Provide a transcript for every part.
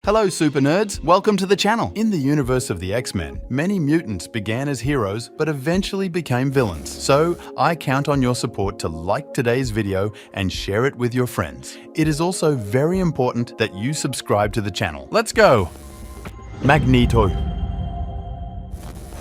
Hello super nerds, welcome to the channel. In the universe of the X-Men, many mutants began as heroes but eventually became villains. So I count on your support to like today's video and share it with your friends. It is also very important that you subscribe to the channel. Let's go! Magneto.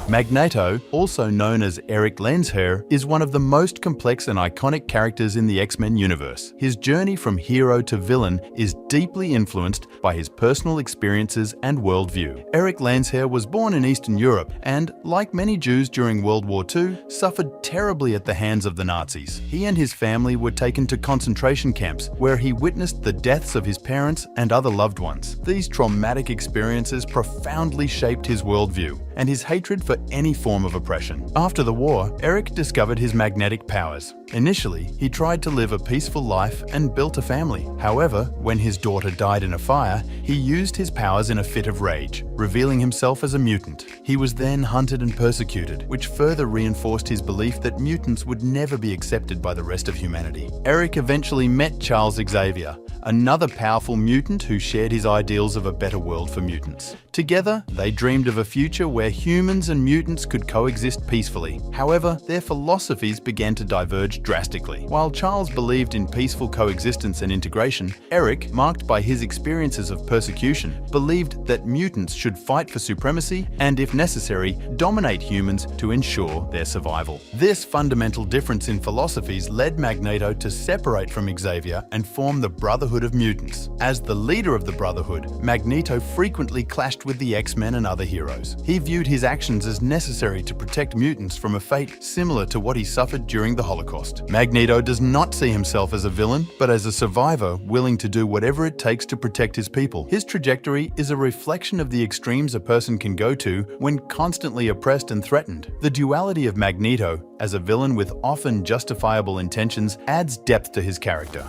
Magneto, also known as Eric Lensherr, is one of the most complex and iconic characters in the X-Men universe. His journey from hero to villain is deeply influenced by his personal experiences and worldview. Eric Lensherr was born in Eastern Europe and, like many Jews during World War II, suffered terribly at the hands of the Nazis. He and his family were taken to concentration camps, where he witnessed the deaths of his parents and other loved ones. These traumatic experiences profoundly shaped his worldview and his hatred for any form of oppression. After the war, Eric discovered his magnetic powers. Initially, he tried to live a peaceful life and built a family. However, when his daughter died in a fire, he used his powers in a fit of rage, revealing himself as a mutant. He was then hunted and persecuted, which further reinforced his belief that mutants would never be accepted by the rest of humanity. Eric eventually met Charles Xavier, another powerful mutant who shared his ideals of a better world for mutants. Together, they dreamed of a future where humans and mutants could coexist peacefully. However, their philosophies began to diverge drastically. While Charles believed in peaceful coexistence and integration, Eric, marked by his experiences of persecution, believed that mutants should fight for supremacy and, if necessary, dominate humans to ensure their survival. This fundamental difference in philosophies led Magneto to separate from Xavier and form the Brotherhood of Mutants. As the leader of the Brotherhood, Magneto frequently clashed with the X-Men and other heroes. He viewed his actions as necessary to protect mutants from a fate similar to what he suffered during the Holocaust. Magneto does not see himself as a villain, but as a survivor willing to do whatever it takes to protect his people. His trajectory is a reflection of the extremes a person can go to when constantly oppressed and threatened. The duality of Magneto, as a villain with often justifiable intentions, adds depth to his character.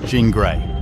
Jean Grey.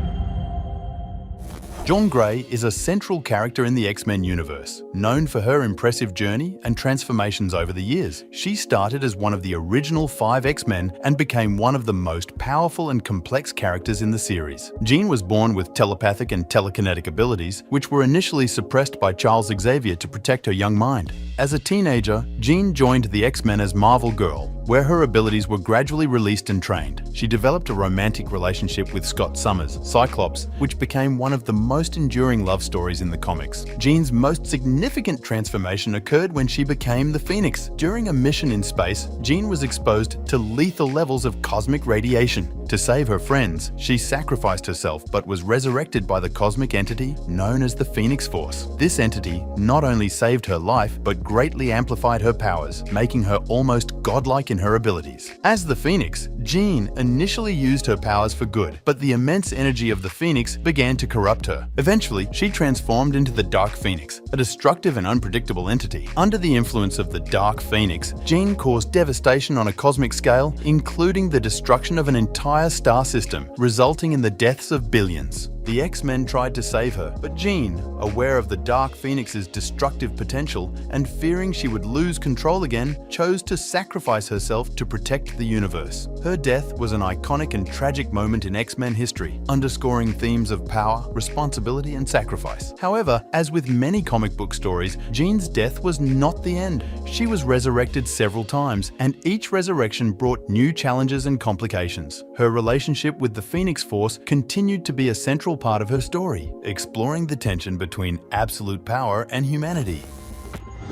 Jean Grey is a central character in the X-Men universe, known for her impressive journey and transformations over the years. She started as one of the original 5 X-Men and became one of the most powerful and complex characters in the series. Jean was born with telepathic and telekinetic abilities, which were initially suppressed by Charles Xavier to protect her young mind. As a teenager, Jean joined the X-Men as Marvel Girl, where her abilities were gradually released and trained. She developed a romantic relationship with Scott Summers, Cyclops, which became one of the most enduring love stories in the comics. Jean's most significant transformation occurred when she became the Phoenix. During a mission in space, Jean was exposed to lethal levels of cosmic radiation. To save her friends, she sacrificed herself but was resurrected by the cosmic entity known as the Phoenix Force. This entity not only saved her life, but greatly amplified her powers, making her almost godlike in her abilities. As the Phoenix, Jean initially used her powers for good, but the immense energy of the Phoenix began to corrupt her. Eventually, she transformed into the Dark Phoenix, a destructive and unpredictable entity. Under the influence of the Dark Phoenix, Jean caused devastation on a cosmic scale, including the destruction of an entire star system, resulting in the deaths of billions. The X-Men tried to save her, but Jean, aware of the Dark Phoenix's destructive potential and fearing she would lose control again, chose to sacrifice herself to protect the universe. Her death was an iconic and tragic moment in X-Men history, underscoring themes of power, responsibility, and sacrifice. However, as with many comic book stories, Jean's death was not the end. She was resurrected several times, and each resurrection brought new challenges and complications. Her relationship with the Phoenix Force continued to be a central part of her story, exploring the tension between absolute power and humanity.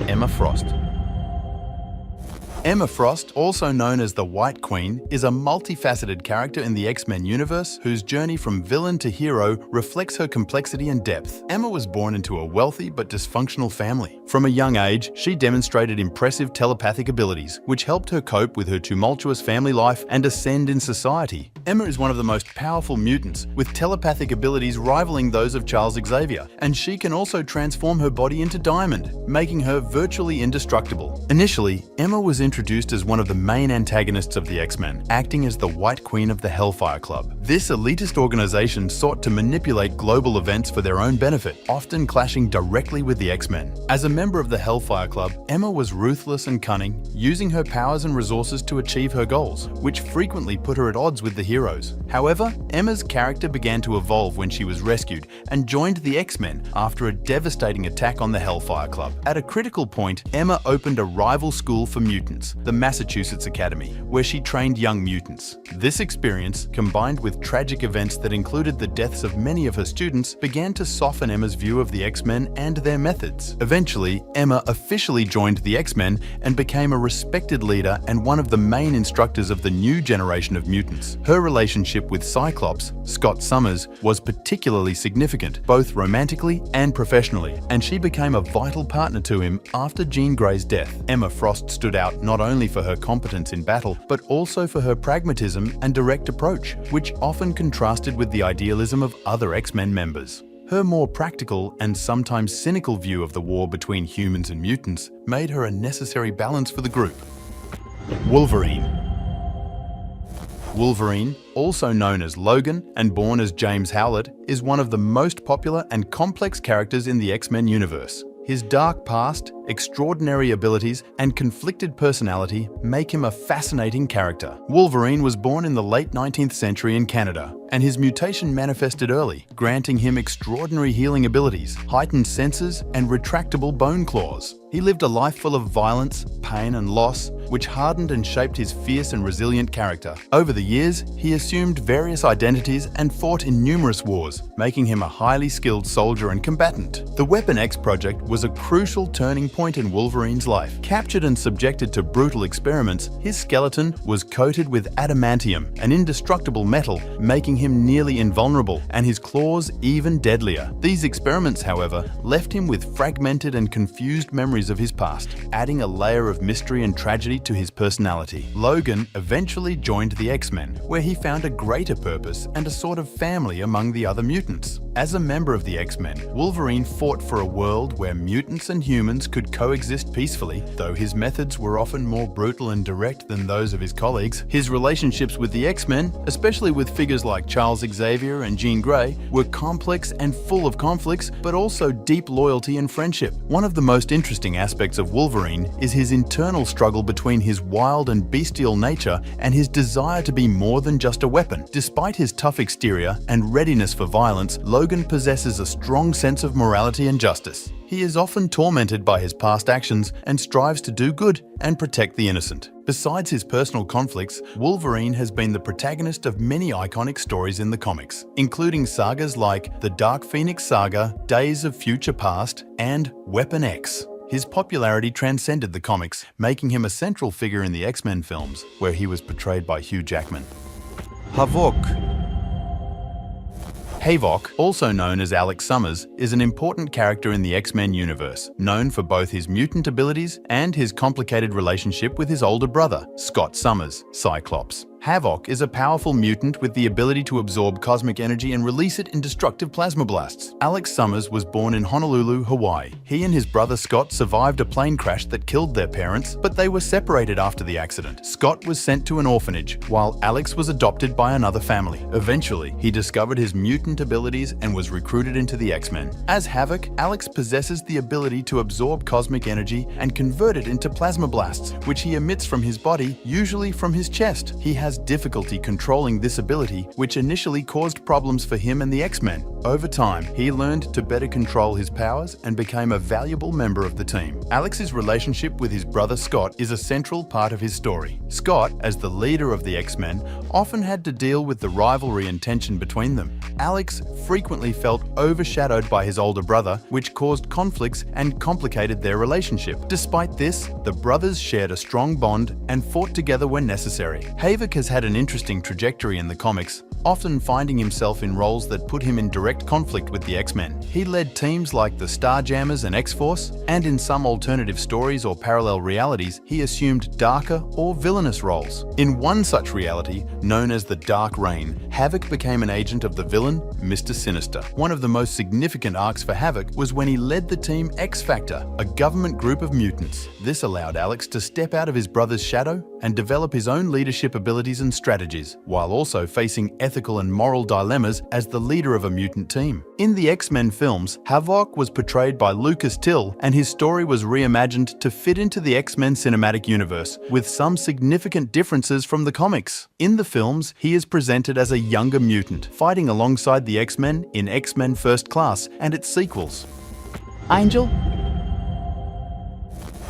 Emma Frost. Emma Frost, also known as the White Queen, is a multifaceted character in the X-Men universe whose journey from villain to hero reflects her complexity and depth. Emma was born into a wealthy but dysfunctional family. From a young age, she demonstrated impressive telepathic abilities, which helped her cope with her tumultuous family life and ascend in society. Emma is one of the most powerful mutants, with telepathic abilities rivaling those of Charles Xavier, and she can also transform her body into diamond, making her virtually indestructible. Initially, Emma was introduced introduced as one of the main antagonists of the X-Men, acting as the White Queen of the Hellfire Club. This elitist organization sought to manipulate global events for their own benefit, often clashing directly with the X-Men. As a member of the Hellfire Club, Emma was ruthless and cunning, using her powers and resources to achieve her goals, which frequently put her at odds with the heroes. However, Emma's character began to evolve when she was rescued and joined the X-Men after a devastating attack on the Hellfire Club. At a critical point, Emma opened a rival school for mutants, the Massachusetts Academy, where she trained young mutants. This experience, combined with tragic events that included the deaths of many of her students, began to soften Emma's view of the X-Men and their methods. Eventually, Emma officially joined the X-Men and became a respected leader and one of the main instructors of the new generation of mutants. Her relationship with Cyclops, Scott Summers, was particularly significant, both romantically and professionally, and she became a vital partner to him after Jean Grey's death. Emma Frost stood out not only for her competence in battle, but also for her pragmatism and direct approach, which often contrasted with the idealism of other X-Men members. Her more practical and sometimes cynical view of the war between humans and mutants made her a necessary balance for the group. Wolverine. Wolverine, also known as Logan and born as James Howlett, is one of the most popular and complex characters in the X-Men universe. His dark past, extraordinary abilities, and conflicted personality make him a fascinating character. Wolverine was born in the late 19th century in Canada, and his mutation manifested early, granting him extraordinary healing abilities, heightened senses, and retractable bone claws. He lived a life full of violence, pain, and loss, which hardened and shaped his fierce and resilient character. Over the years, he assumed various identities and fought in numerous wars, making him a highly skilled soldier and combatant. The Weapon X project was a crucial turning point in Wolverine's life. Captured and subjected to brutal experiments, his skeleton was coated with adamantium, an indestructible metal, making him nearly invulnerable, and his claws even deadlier. These experiments, however, left him with fragmented and confused memories of his past, adding a layer of mystery and tragedy to his personality. Logan eventually joined the X-Men, where he found a greater purpose and a sort of family among the other mutants. As a member of the X-Men, Wolverine fought for a world where mutants and humans could coexist peacefully. Though his methods were often more brutal and direct than those of his colleagues, his relationships with the X-Men, especially with figures like Charles Xavier and Jean Grey, were complex and full of conflicts, but also deep loyalty and friendship. One of the most interesting aspects of Wolverine is his internal struggle between his wild and bestial nature and his desire to be more than just a weapon. Despite his tough exterior and readiness for violence, Logan possesses a strong sense of morality and justice. He is often tormented by his past actions and strives to do good and protect the innocent. Besides his personal conflicts, Wolverine has been the protagonist of many iconic stories in the comics, including sagas like the Dark Phoenix Saga, Days of Future Past, and Weapon X. His popularity transcended the comics, making him a central figure in the X-Men films, where he was portrayed by Hugh Jackman. Havoc. Havoc, also known as Alex Summers, is an important character in the X-Men universe, known for both his mutant abilities and his complicated relationship with his older brother, Scott Summers, Cyclops. Havoc is a powerful mutant with the ability to absorb cosmic energy and release it in destructive plasma blasts. Alex Summers was born in Honolulu, Hawaii. He and his brother Scott survived a plane crash that killed their parents, but they were separated after the accident. Scott was sent to an orphanage, while Alex was adopted by another family. Eventually, he discovered his mutant abilities and was recruited into the X-Men. As Havoc, Alex possesses the ability to absorb cosmic energy and convert it into plasma blasts, which he emits from his body, usually from his chest. He has difficulty controlling this ability, which initially caused problems for him and the X-Men. Over time, he learned to better control his powers and became a valuable member of the team. Alex's relationship with his brother Scott is a central part of his story. Scott, as the leader of the X-Men, often had to deal with the rivalry and tension between them. Alex frequently felt overshadowed by his older brother, which caused conflicts and complicated their relationship. Despite this, the brothers shared a strong bond and fought together when necessary. Havoc has had an interesting trajectory in the comics, often finding himself in roles that put him in direct direct conflict with the X-Men. He led teams like the Starjammers and X-Force, and in some alternative stories or parallel realities, he assumed darker or villainous roles. In one such reality, known as the Dark Reign, Havoc became an agent of the villain, Mr. Sinister. One of the most significant arcs for Havoc was when he led the team X-Factor, a government group of mutants. This allowed Alex to step out of his brother's shadow and develop his own leadership abilities and strategies, while also facing ethical and moral dilemmas as the leader of a mutant team. In the X-Men films, Havoc was portrayed by Lucas Till, and his story was reimagined to fit into the X-Men cinematic universe, with some significant differences from the comics. In the films, he is presented as a younger mutant, fighting alongside the X-Men in X-Men First Class and its sequels. Angel?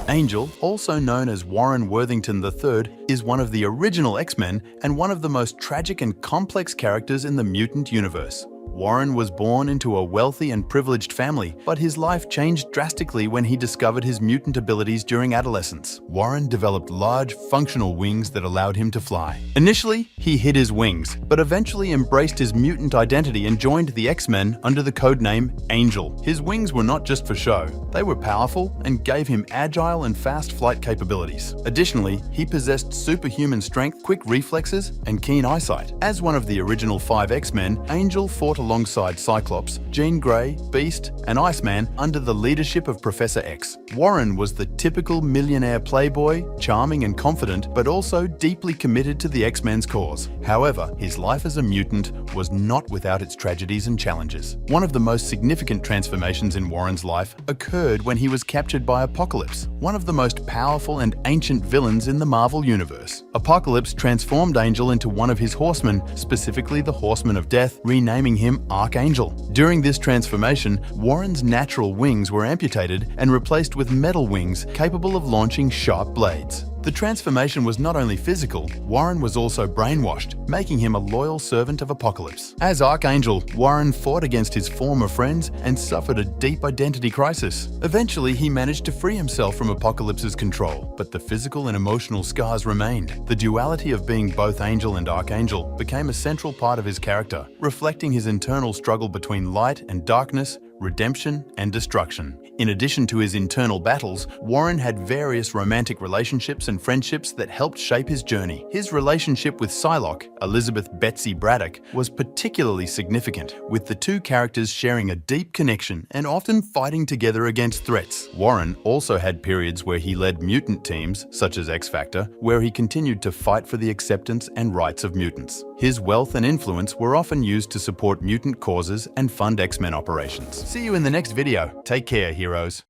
Angel, also known as Warren Worthington III, is one of the original X-Men and one of the most tragic and complex characters in the mutant universe. Warren was born into a wealthy and privileged family, but his life changed drastically when he discovered his mutant abilities during adolescence. Warren developed large, functional wings that allowed him to fly. Initially, he hid his wings, but eventually embraced his mutant identity and joined the X-Men under the codename Angel. His wings were not just for show. They were powerful and gave him agile and fast flight capabilities. Additionally, he possessed superhuman strength, quick reflexes, and keen eyesight. As one of the original 5 X-Men, Angel fought alongside Cyclops, Jean Grey, Beast, and Iceman under the leadership of Professor X. Warren was the typical millionaire playboy, charming and confident, but also deeply committed to the X-Men's cause. However, his life as a mutant was not without its tragedies and challenges. One of the most significant transformations in Warren's life occurred when he was captured by Apocalypse, one of the most powerful and ancient villains in the Marvel Universe. Apocalypse transformed Angel into one of his horsemen, specifically the Horseman of Death, renaming him Archangel. During this transformation, Warren's natural wings were amputated and replaced with metal wings capable of launching sharp blades. The transformation was not only physical, Warren was also brainwashed, making him a loyal servant of Apocalypse. As Archangel, Warren fought against his former friends and suffered a deep identity crisis. Eventually, he managed to free himself from Apocalypse's control, but the physical and emotional scars remained. The duality of being both Angel and Archangel became a central part of his character, reflecting his internal struggle between light and darkness, redemption and destruction. In addition to his internal battles, Warren had various romantic relationships and friendships that helped shape his journey. His relationship with Psylocke, Elizabeth Betsy Braddock, was particularly significant, with the two characters sharing a deep connection and often fighting together against threats. Warren also had periods where he led mutant teams, such as X-Factor, where he continued to fight for the acceptance and rights of mutants. His wealth and influence were often used to support mutant causes and fund X-Men operations. See you in the next video. Take care, heroes.